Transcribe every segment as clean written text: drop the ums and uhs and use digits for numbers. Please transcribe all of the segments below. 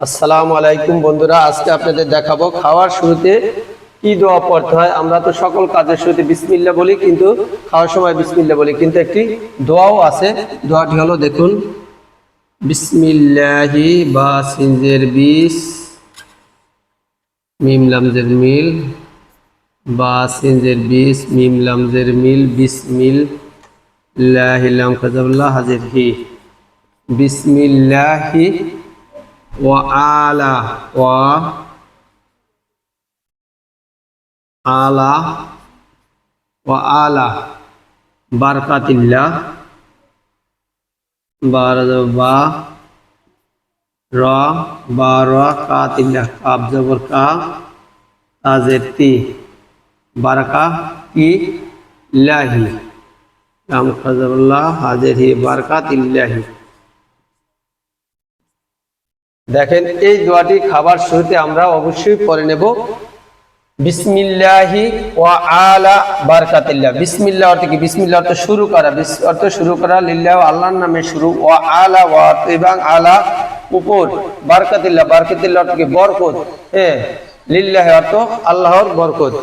আসসালামু আলাইকুম বন্ধুরা, আজকে আপনাদের দেখাবো খাওয়ার শুরুতে কি দোয়া পড়তে হয়। আমরা তো সকল কাজের শুরুতে বিসমিল্লাহ বলি, কিন্তু খাওয়ার সময় বিসমিল্লাহ বলি, কিন্তু একটি দোয়াও আছে। দোয়াটি হলো, দেখুন, বিসমিল্লাহি বা সিনজের বিস, মিম লামজের মিল, বা সিনজের বিস, মিম লামজের মিল, বিসমিল্লাহি লাম কাজাবুল্লাহ হাজির হি, বিসমিল্লাহি ওয়া আলা ওয়া আলা ওয়া আলা বারকাতিল্লাহ, বা রা বারাকাতিল্লাহ, কাব জবর কা, তাজের তি, বারাকাতিল্লাহি, লাম কাজাবুল্লাহ হাজির হি, বারাকাতিল্লাহি। দেখেন, এই দোয়াটি খাবার শুরুতে আমরা অবশ্যই পড়ে নেব। বিসমিল্লাহি ওয়া আলা বারাকাতিল্লাহ। বিসমিল্লাহ অর্থ কি? বিসমিল্লাহ অর্থ শুরু করা, অর্থ শুরু করা, লিল্লাহ আল্লাহর নামে শুরু, ওয়া আলা ওয়া এবং আলা উপর, বারাকাতিল্লাহ বারাকাতিল্লাহ অর্থ কি? বরকত। লিল্লাহ অর্থ আল্লাহর বরকত।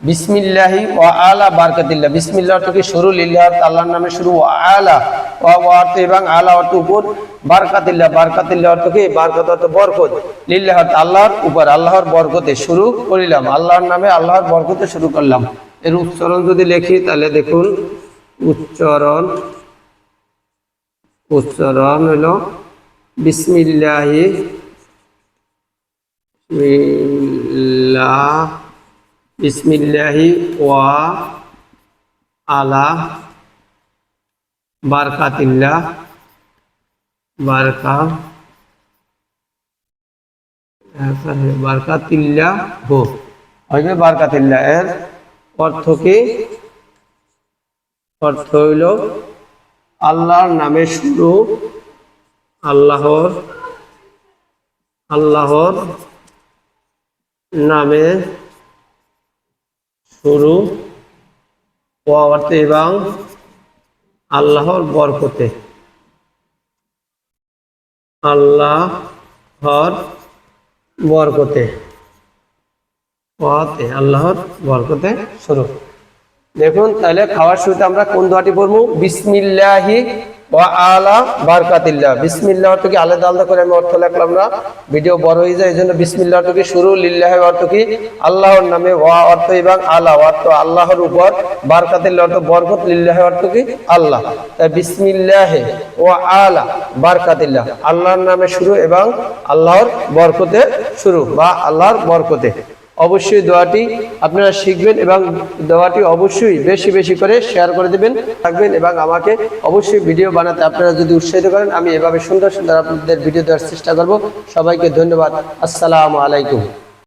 বিসমিল্লাহি ওয়া আলা বারাকাতিল্লাহ। বিসমিল্লাহ অর্থ কি? শুরু, লিল্লাহ অর্থ আল্লাহর নামে শুরু, ওয়া আলা ওয়া অর্থ এবং আলা অর্থ উপর, বারাকাতিল্লাহ বারাকাতিল্লাহ অর্থ কি? বারাকাত অর্থ বরকত, লিল্লাহ অর্থ আল্লাহর উপর, আল্লাহর বরকতে শুরু করিলাম, আল্লাহর নামে আল্লাহর বরকতে শুরু করলাম। এর উচ্চারণ যদি লিখি তাহলে দেখুন, উচ্চারণ হলো বিসমিল্লাহি বিসমিল্লাহি ওয়া আলা বারাকাতিল্লাহ, বারাকাতিল্লাহ হো হবে বারাকাতিল্লাহ। এর অর্থ কি? অর্থ হইল আল্লাহর নামে শুরু, আল্লাহর নামে শুরু, অর্থ এবং আল্লাহর বরকতে, আল্লাহর বরকতে, আল্লাহর বরকতে শুরু। দেখুন, তাহলে খাওয়ার শুরুতে আমরা কোন দোয়াটি পড়বো? বিসমিল্লাহি ওয়া আলা বারাকাতিল্লাহ। বিসমিল্লাহ অর্থ কি? আলাদা আলাদা করে আমি অর্থ লিখলাম না, ভিডিও বড় হয়ে যায়, এই জন্য বিসমিল্লাহ অর্থ কি? শুরু, লিল্লাহি অর্থ কি? আল্লাহর নামে, ওয়া অর্থ এবং আলা অর্থ আল্লাহর উপর, বারাকাতিল্লাহ অর্থ বরকত, লিল্লাহি অর্থ কি? আল্লাহ। তাই বিসমিল্লাহি ওয়া আলা বারাকাতিল্লাহ, আল্লাহর নামে শুরু এবং আল্লাহর বরকতে শুরু, বা আল্লাহর বরকতে। অবশ্যই দোয়াটি আপনারা শিখবেন এবং দোয়াটি অবশ্যই বেশি বেশি করে শেয়ার করে দেবেন, থাকবেন, এবং আমাকে অবশ্যই ভিডিও বানাতে আপনারা যদি উৎসাহিত করেন, আমি এভাবে সুন্দর সুন্দর আপনাদের ভিডিও দেওয়ার চেষ্টা করব। সবাইকে ধন্যবাদ। আসসালামু আলাইকুম।